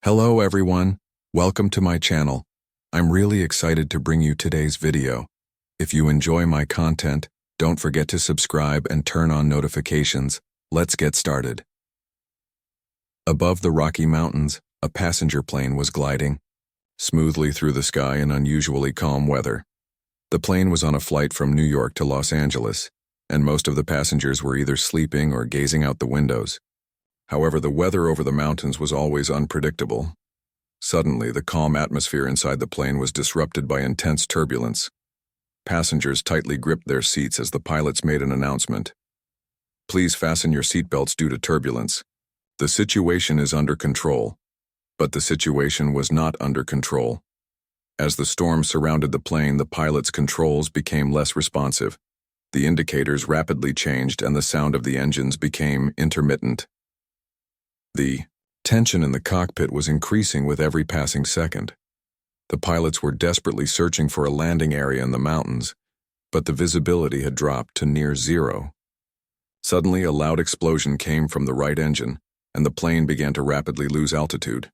Hello everyone, welcome to my channel. I'm really excited to bring you today's video. If you enjoy my content, don't forget to subscribe and turn on notifications. Let's get started. Above the Rocky Mountains, a passenger plane was gliding smoothly through the sky in unusually calm weather. The plane was on a flight from New York to Los Angeles, and most of the passengers were either sleeping or gazing out the windows. However, the weather over the mountains was always unpredictable. Suddenly, the calm atmosphere inside the plane was disrupted by intense turbulence. Passengers tightly gripped their seats as the pilots made an announcement. Please fasten your seatbelts due to turbulence. The situation is under control. But the situation was not under control. As the storm surrounded the plane, the pilot's controls became less responsive. The indicators rapidly changed and the sound of the engines became intermittent. The tension in the cockpit was increasing with every passing second. The pilots were desperately searching for a landing area in the mountains, but the visibility had dropped to near zero. Suddenly, a loud explosion came from the right engine, and the plane began to rapidly lose altitude.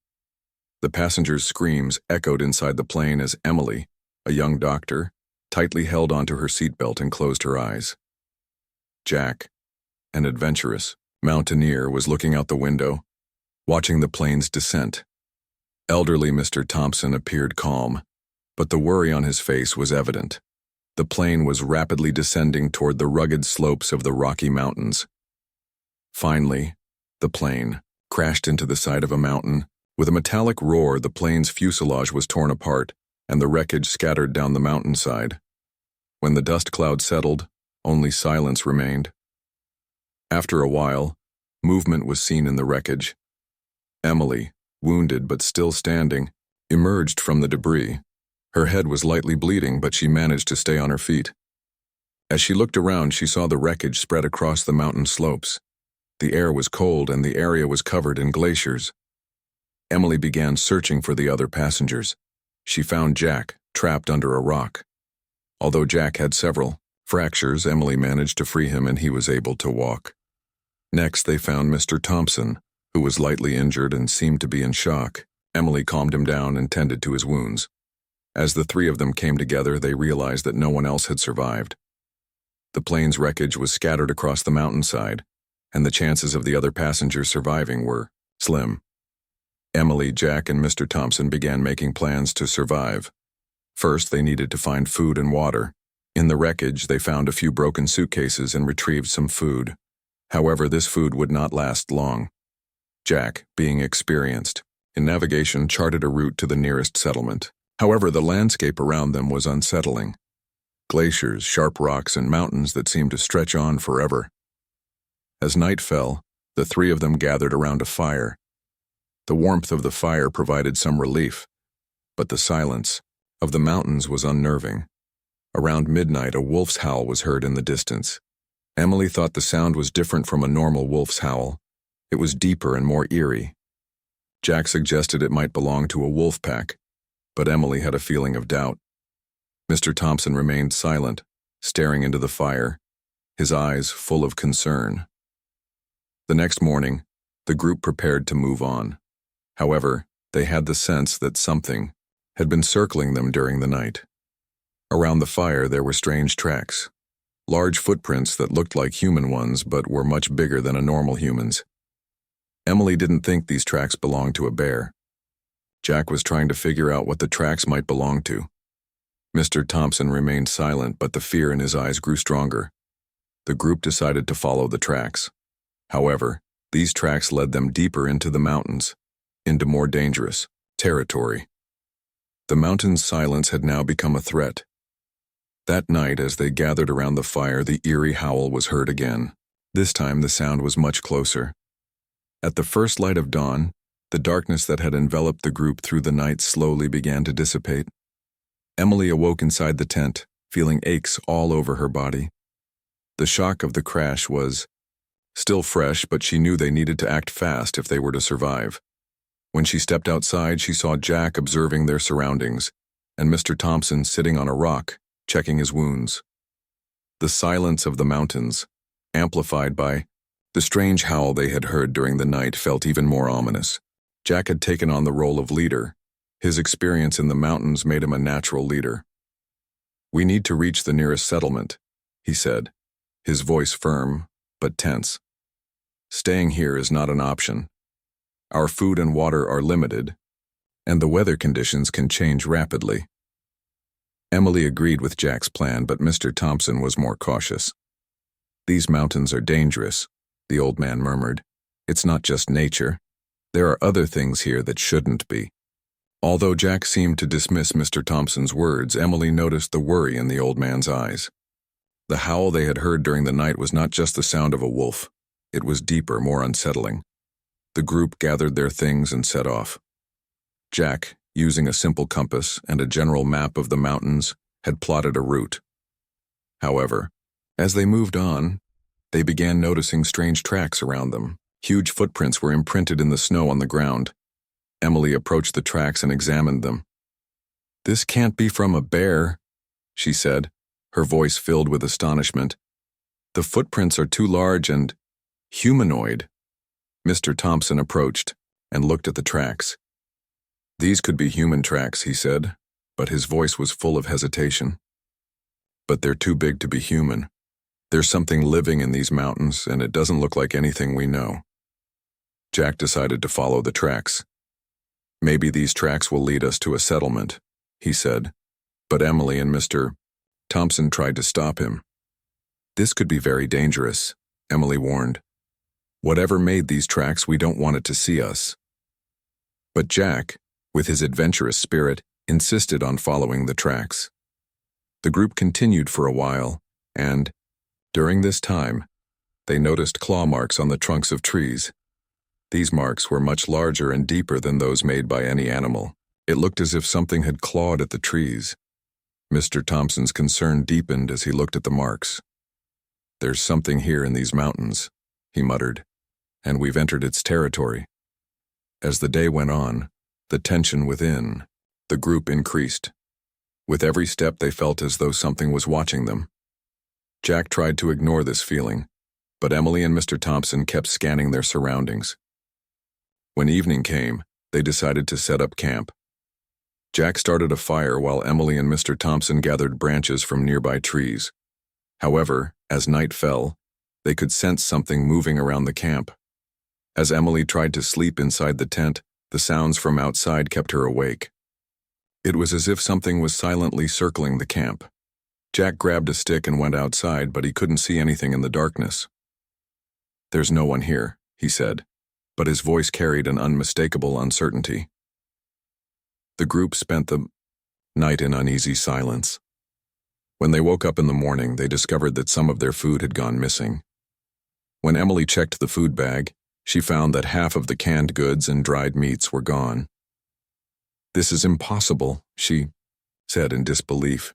The passengers' screams echoed inside the plane as Emily, a young doctor, tightly held onto her seatbelt and closed her eyes. Jack, an adventurous mountaineer, was looking out the window, watching the plane's descent. Elderly Mr. Thompson appeared calm, but the worry on his face was evident. The plane was rapidly descending toward the rugged slopes of the Rocky Mountains. Finally, the plane crashed into the side of a mountain. With a metallic roar, the plane's fuselage was torn apart, and the wreckage scattered down the mountainside. When the dust cloud settled, only silence remained. After a while, movement was seen in the wreckage. Emily, wounded but still standing, emerged from the debris. Her head was lightly bleeding, but she managed to stay on her feet. As she looked around, she saw the wreckage spread across the mountain slopes. The air was cold and the area was covered in glaciers. Emily began searching for the other passengers. She found Jack, trapped under a rock. Although Jack had several fractures, Emily managed to free him and he was able to walk. Next, they found Mr. Thompson, who was lightly injured and seemed to be in shock. Emily calmed him down and tended to his wounds. As the three of them came together, they realized that no one else had survived. The plane's wreckage was scattered across the mountainside, and the chances of the other passengers surviving were slim. Emily, Jack, and Mr. Thompson began making plans to survive. First, they needed to find food and water. In the wreckage, they found a few broken suitcases and retrieved some food. However, this food would not last long. Jack, being experienced in navigation, charted a route to the nearest settlement. However, the landscape around them was unsettling. Glaciers, sharp rocks, and mountains that seemed to stretch on forever. As night fell, the three of them gathered around a fire. The warmth of the fire provided some relief, but the silence of the mountains was unnerving. Around midnight, a wolf's howl was heard in the distance. Emily thought the sound was different from a normal wolf's howl. It was deeper and more eerie. Jack suggested it might belong to a wolf pack, but Emily had a feeling of doubt. Mr. Thompson remained silent, staring into the fire, his eyes full of concern. The next morning, the group prepared to move on. However, they had the sense that something had been circling them during the night. Around the fire, there were strange tracks, large footprints that looked like human ones but were much bigger than a normal human's. Emily didn't think these tracks belonged to a bear. Jack was trying to figure out what the tracks might belong to. Mr. Thompson remained silent, but the fear in his eyes grew stronger. The group decided to follow the tracks. However, these tracks led them deeper into the mountains, into more dangerous territory. The mountain's silence had now become a threat. That night, as they gathered around the fire, the eerie howl was heard again. This time, the sound was much closer. At the first light of dawn, the darkness that had enveloped the group through the night slowly began to dissipate. Emily awoke inside the tent, feeling aches all over her body. The shock of the crash was still fresh, but she knew they needed to act fast if they were to survive. When she stepped outside, she saw Jack observing their surroundings, and Mr. Thompson sitting on a rock, checking his wounds. The silence of the mountains, amplified by the strange howl they had heard during the night, felt even more ominous. Jack had taken on the role of leader. His experience in the mountains made him a natural leader. "We need to reach the nearest settlement," he said, his voice firm but tense. "Staying here is not an option. Our food and water are limited, and the weather conditions can change rapidly." Emily agreed with Jack's plan, but Mr. Thompson was more cautious. "These mountains are dangerous," the old man murmured. "It's not just nature. There are other things here that shouldn't be." Although Jack seemed to dismiss Mr. Thompson's words, Emily noticed the worry in the old man's eyes. The howl they had heard during the night was not just the sound of a wolf. It was deeper, more unsettling. The group gathered their things and set off. Jack, using a simple compass and a general map of the mountains, had plotted a route. However, as they moved on, they began noticing strange tracks around them. Huge footprints were imprinted in the snow on the ground. Emily approached the tracks and examined them. "This can't be from a bear," she said, her voice filled with astonishment. "The footprints are too large and humanoid." Mr. Thompson approached and looked at the tracks. "These could be human tracks," he said, but his voice was full of hesitation. "But they're too big to be human. There's something living in these mountains, and it doesn't look like anything we know." Jack decided to follow the tracks. "Maybe these tracks will lead us to a settlement," he said, but Emily and Mr. Thompson tried to stop him. "This could be very dangerous," Emily warned. "Whatever made these tracks, we don't want it to see us." But Jack, with his adventurous spirit, insisted on following the tracks. The group continued for a while, and, during this time, they noticed claw marks on the trunks of trees. These marks were much larger and deeper than those made by any animal. It looked as if something had clawed at the trees. Mr. Thompson's concern deepened as he looked at the marks. "There's something here in these mountains," he muttered, "and we've entered its territory." As the day went on, the tension within the group increased. With every step they felt as though something was watching them. Jack tried to ignore this feeling, but Emily and Mr. Thompson kept scanning their surroundings. When evening came, they decided to set up camp. Jack started a fire while Emily and Mr. Thompson gathered branches from nearby trees. However, as night fell, they could sense something moving around the camp. As Emily tried to sleep inside the tent, the sounds from outside kept her awake. It was as if something was silently circling the camp. Jack grabbed a stick and went outside, but he couldn't see anything in the darkness. "There's no one here," he said, but his voice carried an unmistakable uncertainty. The group spent the night in uneasy silence. When they woke up in the morning, they discovered that some of their food had gone missing. When Emily checked the food bag, she found that half of the canned goods and dried meats were gone. "This is impossible," she said in disbelief.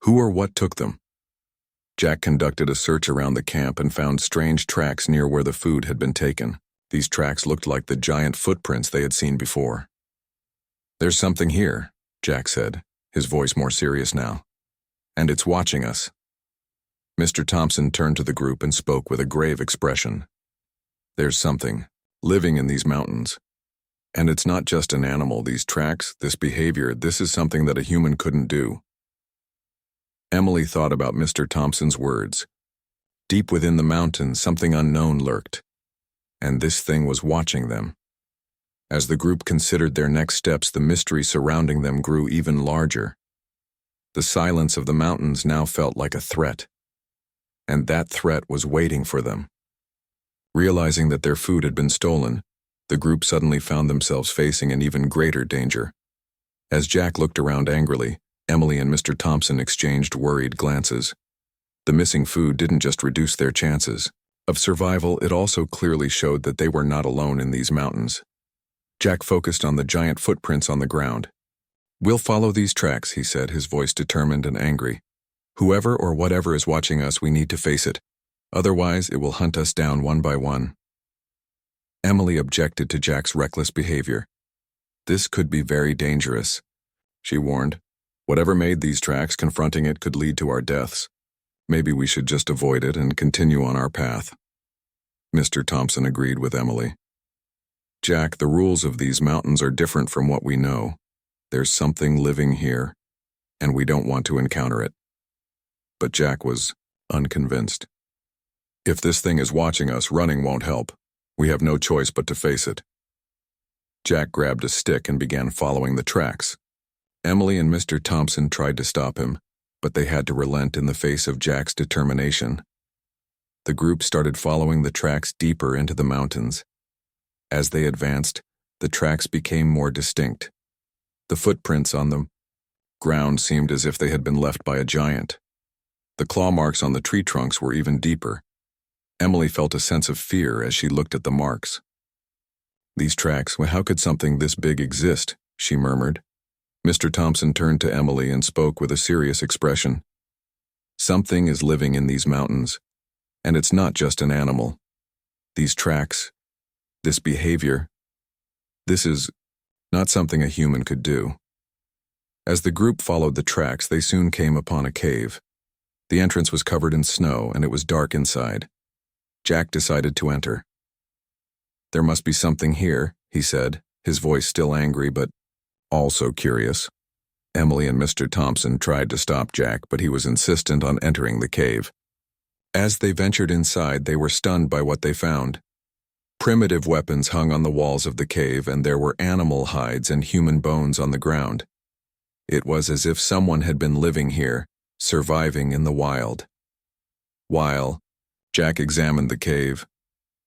"Who or what took them?" Jack conducted a search around the camp and found strange tracks near where the food had been taken. These tracks looked like the giant footprints they had seen before. "There's something here," Jack said, his voice more serious now. "And it's watching us." Mr. Thompson turned to the group and spoke with a grave expression. "There's something living in these mountains. And it's not just an animal, these tracks, this behavior, this is something that a human couldn't do." Emily thought about Mr. Thompson's words. Deep within the mountains, something unknown lurked, and this thing was watching them. As the group considered their next steps, the mystery surrounding them grew even larger. The silence of the mountains now felt like a threat, and that threat was waiting for them. Realizing that their food had been stolen, the group suddenly found themselves facing an even greater danger. As Jack looked around angrily, Emily and Mr. Thompson exchanged worried glances. The missing food didn't just reduce their chances of survival, it also clearly showed that they were not alone in these mountains. Jack focused on the giant footprints on the ground. "We'll follow these tracks," he said, his voice determined and angry. "Whoever or whatever is watching us, we need to face it. Otherwise, it will hunt us down one by one." Emily objected to Jack's reckless behavior. "This could be very dangerous," she warned. "Whatever made these tracks, confronting it could lead to our deaths. Maybe we should just avoid it and continue on our path." Mr. Thompson agreed with Emily. Jack, the rules of these mountains are different from what we know. There's something living here, and we don't want to encounter it. But Jack was unconvinced. If this thing is watching us, running won't help. We have no choice but to face it. Jack grabbed a stick and began following the tracks. Emily and Mr. Thompson tried to stop him, but they had to relent in the face of Jack's determination. The group started following the tracks deeper into the mountains. As they advanced, the tracks became more distinct. The footprints on the ground seemed as if they had been left by a giant. The claw marks on the tree trunks were even deeper. Emily felt a sense of fear as she looked at the marks. These tracks, well, how could something this big exist? She murmured. Mr. Thompson turned to Emily and spoke with a serious expression. Something is living in these mountains, and it's not just an animal. These tracks, this behavior, this is not something a human could do. As the group followed the tracks, they soon came upon a cave. The entrance was covered in snow, and it was dark inside. Jack decided to enter. There must be something here, he said, his voice still angry but also curious. Emily and Mr. Thompson tried to stop Jack, but he was insistent on entering the cave. As they ventured inside, they were stunned by what they found. Primitive weapons hung on the walls of the cave, and there were animal hides and human bones on the ground. It was as if someone had been living here, surviving in the wild. While Jack examined the cave,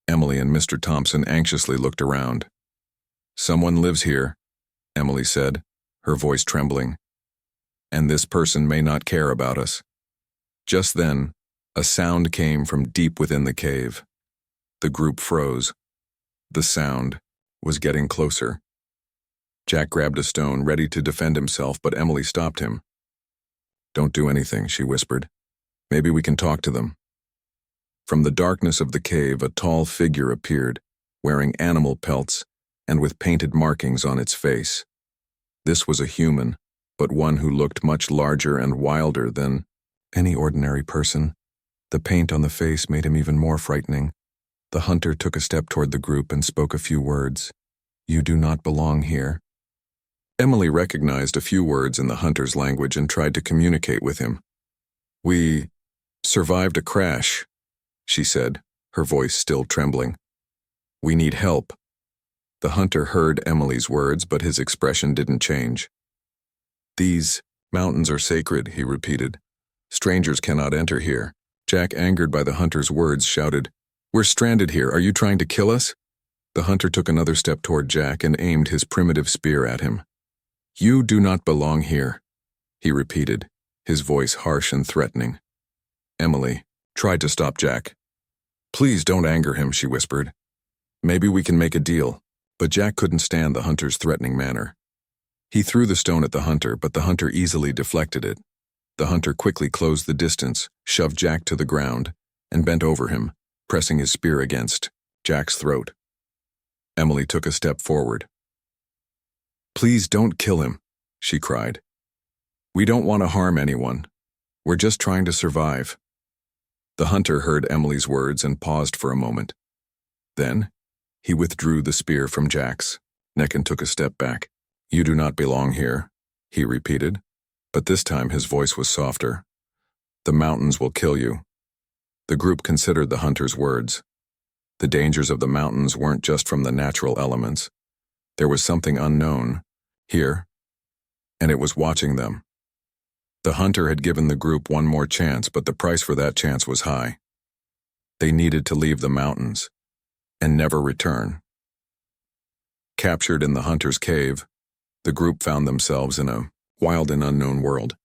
Emily and Mr. Thompson anxiously looked around. "Someone lives here," Emily said, her voice trembling. "And this person may not care about us." Just then, a sound came from deep within the cave. The group froze. The sound was getting closer. Jack grabbed a stone, ready to defend himself, but Emily stopped him. "Don't do anything," she whispered. "Maybe we can talk to them." From the darkness of the cave, a tall figure appeared, wearing animal pelts and with painted markings on its face. This was a human, but one who looked much larger and wilder than any ordinary person. The paint on the face made him even more frightening. The hunter took a step toward the group and spoke a few words. "You do not belong here." Emily recognized a few words in the hunter's language and tried to communicate with him. "We survived a crash," she said, her voice still trembling. "We need help." The hunter heard Emily's words, but his expression didn't change. "These mountains are sacred," he repeated. "Strangers cannot enter here." Jack, angered by the hunter's words, shouted, "We're stranded here. Are you trying to kill us?" The hunter took another step toward Jack and aimed his primitive spear at him. "You do not belong here," he repeated, his voice harsh and threatening. Emily tried to stop Jack. "Please don't anger him," she whispered. "Maybe we can make a deal." But Jack couldn't stand the hunter's threatening manner. He threw the stone at the hunter, but the hunter easily deflected it. The hunter quickly closed the distance, shoved Jack to the ground, and bent over him, pressing his spear against Jack's throat. Emily took a step forward. "Please don't kill him," she cried. "We don't want to harm anyone. We're just trying to survive." The hunter heard Emily's words and paused for a moment. Then, he withdrew the spear from Jack's neck and took a step back. "You do not belong here," he repeated, but this time his voice was softer. "The mountains will kill you." The group considered the hunter's words. The dangers of the mountains weren't just from the natural elements. There was something unknown here, and it was watching them. The hunter had given the group one more chance, but the price for that chance was high. They needed to leave the mountains and never return. Captured in the hunter's cave, the group found themselves in a wild and unknown world.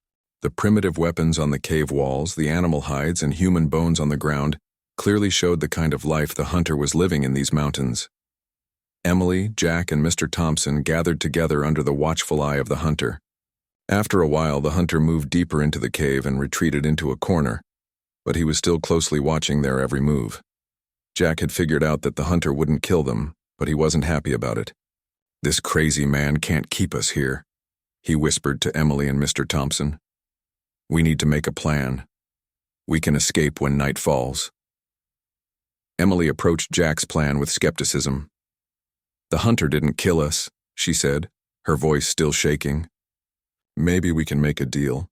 The primitive weapons on the cave walls, the animal hides, and human bones on the ground clearly showed the kind of life the hunter was living in these mountains. Emily, Jack, and Mr. Thompson gathered together under the watchful eye of the hunter. After a while, the hunter moved deeper into the cave and retreated into a corner, but he was still closely watching their every move. Jack had figured out that the hunter wouldn't kill them, but he wasn't happy about it. "This crazy man can't keep us here," he whispered to Emily and Mr. Thompson. "We need to make a plan. We can escape when night falls." Emily approached Jack's plan with skepticism. "The hunter didn't kill us," she said, her voice still shaking. "Maybe we can make a deal.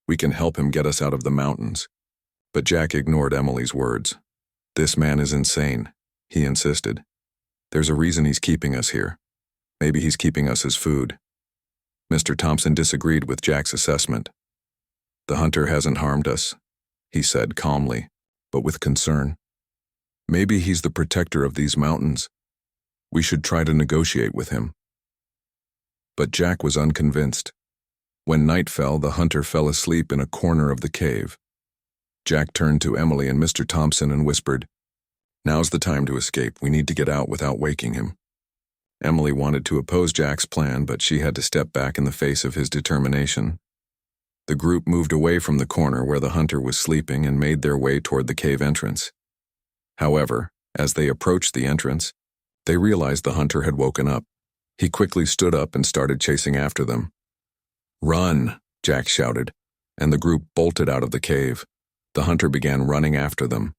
We can help him get us out of the mountains." But Jack ignored Emily's words. "This man is insane," he insisted. "There's a reason he's keeping us here. Maybe he's keeping us as food." Mr. Thompson disagreed with Jack's assessment. "The hunter hasn't harmed us," he said calmly, but with concern. "Maybe he's the protector of these mountains. We should try to negotiate with him." But Jack was unconvinced. When night fell, the hunter fell asleep in a corner of the cave. Jack turned to Emily and Mr. Thompson and whispered, "Now's the time to escape. We need to get out without waking him." Emily wanted to oppose Jack's plan, but she had to step back in the face of his determination. The group moved away from the corner where the hunter was sleeping and made their way toward the cave entrance. However, as they approached the entrance, they realized the hunter had woken up. He quickly stood up and started chasing after them. "Run!" Jack shouted, and the group bolted out of the cave. The hunter began running after them.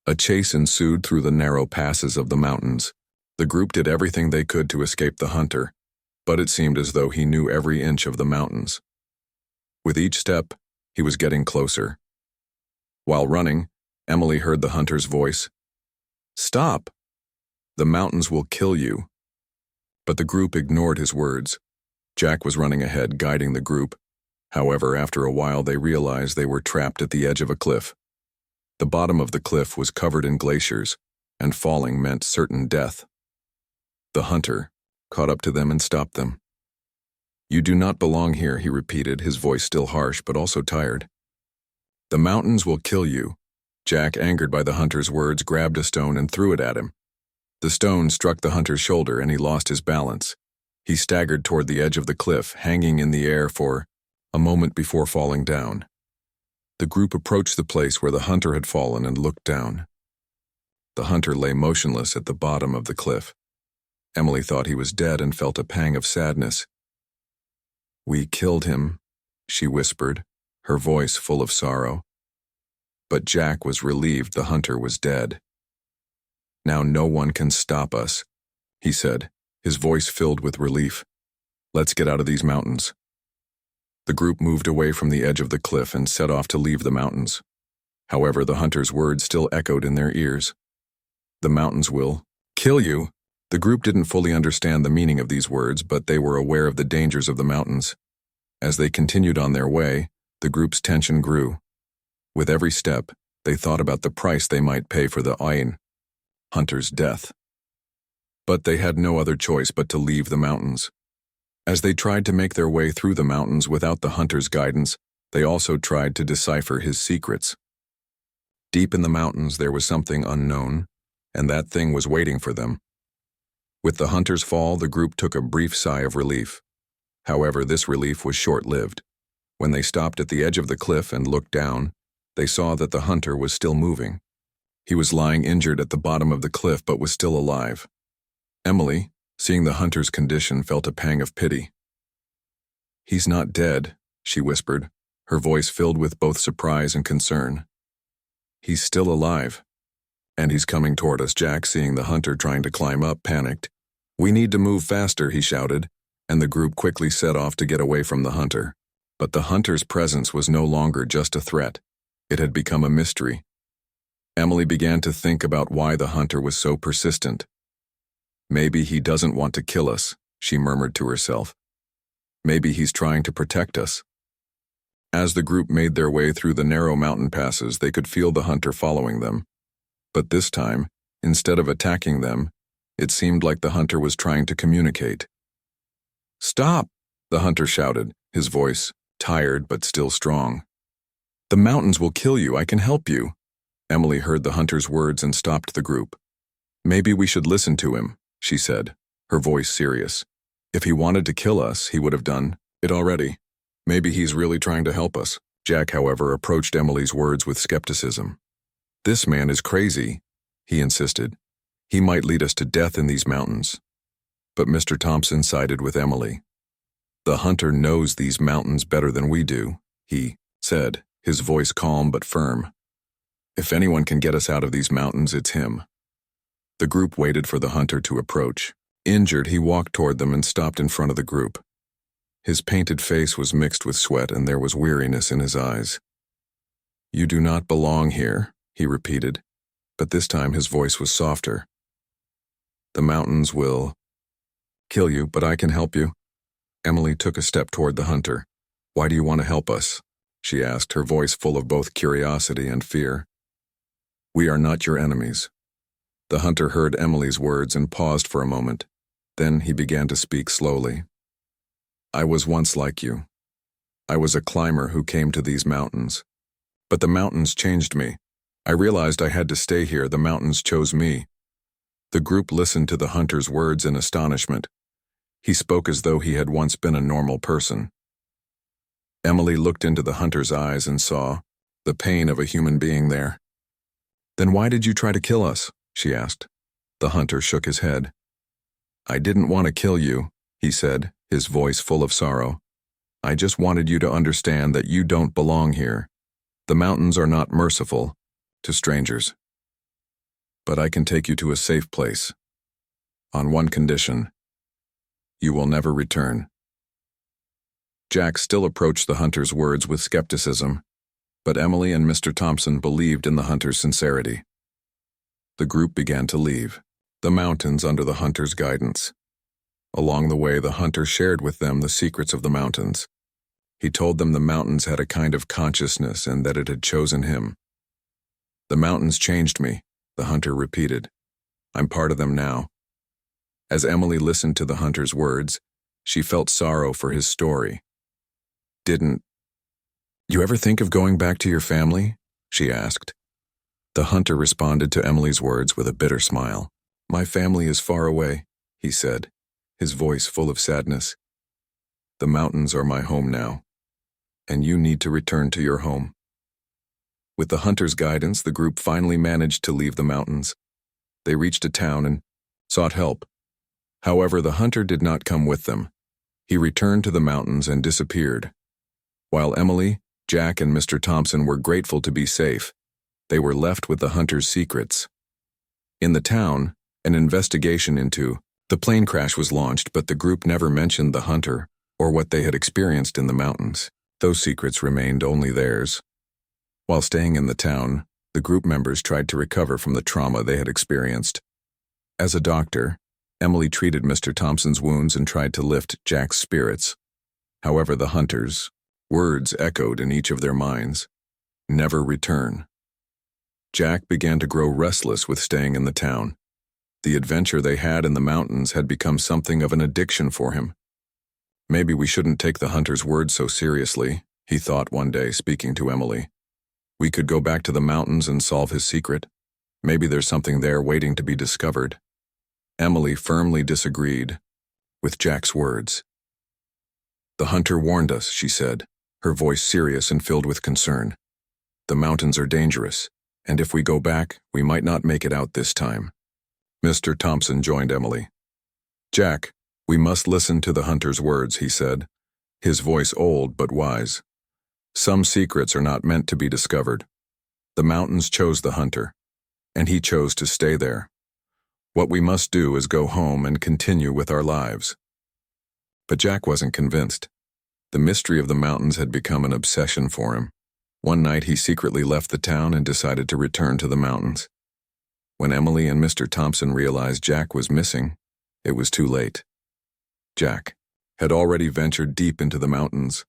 A chase ensued through the narrow passes of the mountains. The group did everything they could to escape the hunter, but it seemed as though he knew every inch of the mountains. With each step, he was getting closer. While running, Emily heard the hunter's voice. "Stop! The mountains will kill you." But the group ignored his words. Jack was running ahead, guiding the group. However, after a while they realized they were trapped at the edge of a cliff. The bottom of the cliff was covered in glaciers, and falling meant certain death. The hunter caught up to them and stopped them. "You do not belong here," he repeated, his voice still harsh but also tired. "The mountains will kill you." Jack, angered by the hunter's words, grabbed a stone and threw it at him. The stone struck the hunter's shoulder and he lost his balance. He staggered toward the edge of the cliff, hanging in the air for a moment before falling down. The group approached the place where the hunter had fallen and looked down. The hunter lay motionless at the bottom of the cliff. Emily thought he was dead and felt a pang of sadness. "We killed him," she whispered, her voice full of sorrow. But Jack was relieved the hunter was dead. "Now no one can stop us," he said, his voice filled with relief. "Let's get out of these mountains." The group moved away from the edge of the cliff and set off to leave the mountains. However, the hunter's words still echoed in their ears. "The mountains will kill you." The group didn't fully understand the meaning of these words, but they were aware of the dangers of the mountains. As they continued on their way, the group's tension grew. With every step, they thought about the price they might pay for the hunter's death. But they had no other choice but to leave the mountains. As they tried to make their way through the mountains without the hunter's guidance, they also tried to decipher his secrets. Deep in the mountains there was something unknown, and that thing was waiting for them. With the hunter's fall, the group took a brief sigh of relief. However, this relief was short-lived. When they stopped at the edge of the cliff and looked down, they saw that the hunter was still moving. He was lying injured at the bottom of the cliff but was still alive. Emily, seeing the hunter's condition, felt a pang of pity. "He's not dead," she whispered, her voice filled with both surprise and concern. "He's still alive. And he's coming toward us." Jack, seeing the hunter trying to climb up, panicked. "We need to move faster," he shouted, and the group quickly set off to get away from the hunter. But the hunter's presence was no longer just a threat. It had become a mystery. Emily began to think about why the hunter was so persistent. "Maybe he doesn't want to kill us," she murmured to herself. "Maybe he's trying to protect us." As the group made their way through the narrow mountain passes, they could feel the hunter following them. But this time, instead of attacking them, it seemed like the hunter was trying to communicate. "Stop!" the hunter shouted, his voice tired but still strong. "The mountains will kill you. I can help you." Emily heard the hunter's words and stopped the group. "Maybe we should listen to him," she said, her voice serious. "If he wanted to kill us, he would have done it already. Maybe he's really trying to help us." Jack, however, approached Emily's words with skepticism. "This man is crazy," he insisted. "He might lead us to death in these mountains." But Mr. Thompson sided with Emily. "The hunter knows these mountains better than we do," he said, his voice calm but firm. "If anyone can get us out of these mountains, it's him." The group waited for the hunter to approach. Injured, he walked toward them and stopped in front of the group. His painted face was mixed with sweat and there was weariness in his eyes. "You do not belong here," he repeated, but this time his voice was softer. "The mountains will kill you, but I can help you." Emily took a step toward the hunter. "Why do you want to help us?" she asked, her voice full of both curiosity and fear. "We are not your enemies." The hunter heard Emily's words and paused for a moment. Then he began to speak slowly. "I was once like you. I was a climber who came to these mountains. But the mountains changed me. I realized I had to stay here. The mountains chose me." The group listened to the hunter's words in astonishment. He spoke as though he had once been a normal person. Emily looked into the hunter's eyes and saw the pain of a human being there. "Then why did you try to kill us?" she asked. The hunter shook his head. "I didn't want to kill you," he said, his voice full of sorrow. "I just wanted you to understand that you don't belong here. The mountains are not merciful to strangers. But I can take you to a safe place. On one condition. You will never return." Jack still approached the hunter's words with skepticism, but Emily and Mr. Thompson believed in the hunter's sincerity. The group began to leave the mountains under the hunter's guidance. Along the way, the hunter shared with them the secrets of the mountains. He told them the mountains had a kind of consciousness and that it had chosen him. "The mountains changed me," the hunter repeated. "I'm part of them now." As Emily listened to the hunter's words, she felt sorrow for his story. "Didn't you ever think of going back to your family?" she asked. The hunter responded to Emily's words with a bitter smile. "My family is far away," he said, his voice full of sadness. "The mountains are my home now, and you need to return to your home." With the hunter's guidance, the group finally managed to leave the mountains. They reached a town and sought help. However, the hunter did not come with them. He returned to the mountains and disappeared. While Emily, Jack, and Mr. Thompson were grateful to be safe, they were left with the hunter's secrets. In the town, an investigation into the plane crash was launched, but the group never mentioned the hunter or what they had experienced in the mountains. Those secrets remained only theirs. While staying in the town, the group members tried to recover from the trauma they had experienced. As a doctor, Emily treated Mr. Thompson's wounds and tried to lift Jack's spirits. However, the hunters' words echoed in each of their minds. "Never return." Jack began to grow restless with staying in the town. The adventure they had in the mountains had become something of an addiction for him. "Maybe we shouldn't take the hunter's words so seriously," he thought one day, speaking to Emily. "We could go back to the mountains and solve his secret. Maybe there's something there waiting to be discovered." Emily firmly disagreed with Jack's words. "The hunter warned us," she said, her voice serious and filled with concern. "The mountains are dangerous, and if we go back, we might not make it out this time." Mr. Thompson joined Emily. "Jack, we must listen to the hunter's words," he said, his voice old but wise. "Some secrets are not meant to be discovered. The mountains chose the hunter, and he chose to stay there. What we must do is go home and continue with our lives." But Jack wasn't convinced. The mystery of the mountains had become an obsession for him. One night he secretly left the town and decided to return to the mountains. When Emily and Mr. Thompson realized Jack was missing, it was too late. Jack had already ventured deep into the mountains.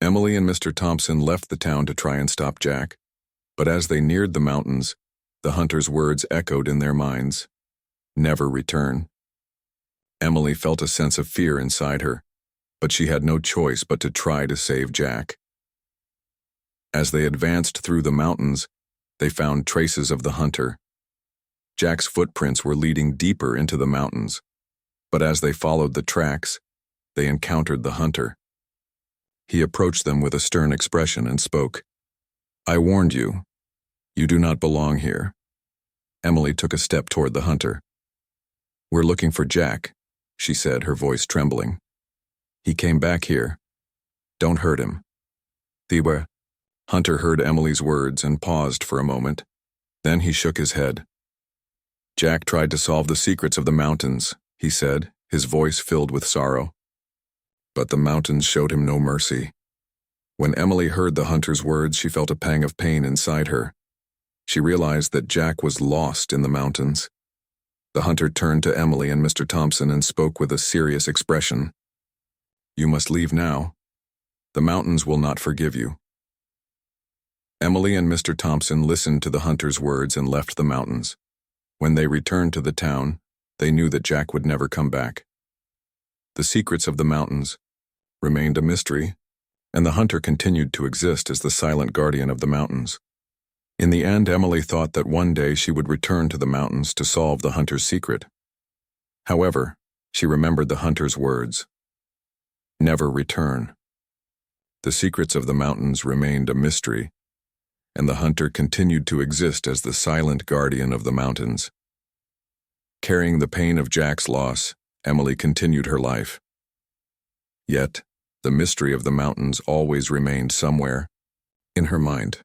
Emily and Mr. Thompson left the town to try and stop Jack, but as they neared the mountains, the hunter's words echoed in their minds. "Never return." Emily felt a sense of fear inside her, but she had no choice but to try to save Jack. As they advanced through the mountains, they found traces of the hunter. Jack's footprints were leading deeper into the mountains, but as they followed the tracks, they encountered the hunter. He approached them with a stern expression and spoke. "I warned you. You do not belong here." Emily took a step toward the hunter. "We're looking for Jack," she said, her voice trembling. "He came back here. Don't hurt him." The hunter heard Emily's words and paused for a moment. Then he shook his head. "Jack tried to solve the secrets of the mountains," he said, his voice filled with sorrow. But the mountains showed him no mercy. When Emily heard the hunter's words, she felt a pang of pain inside her. She realized that Jack was lost in the mountains. The hunter turned to Emily and Mr. Thompson and spoke with a serious expression. "You must leave now. The mountains will not forgive you." Emily and Mr. Thompson listened to the hunter's words and left the mountains. When they returned to the town, they knew that Jack would never come back. The secrets of the mountains remained a mystery, and the hunter continued to exist as the silent guardian of the mountains. In the end, Emily thought that one day she would return to the mountains to solve the hunter's secret. However, she remembered the hunter's words. Never return. The secrets of the mountains remained a mystery, and the hunter continued to exist as the silent guardian of the mountains. Carrying the pain of Jack's loss, Emily continued her life. Yet, the mystery of the mountains always remained somewhere in her mind.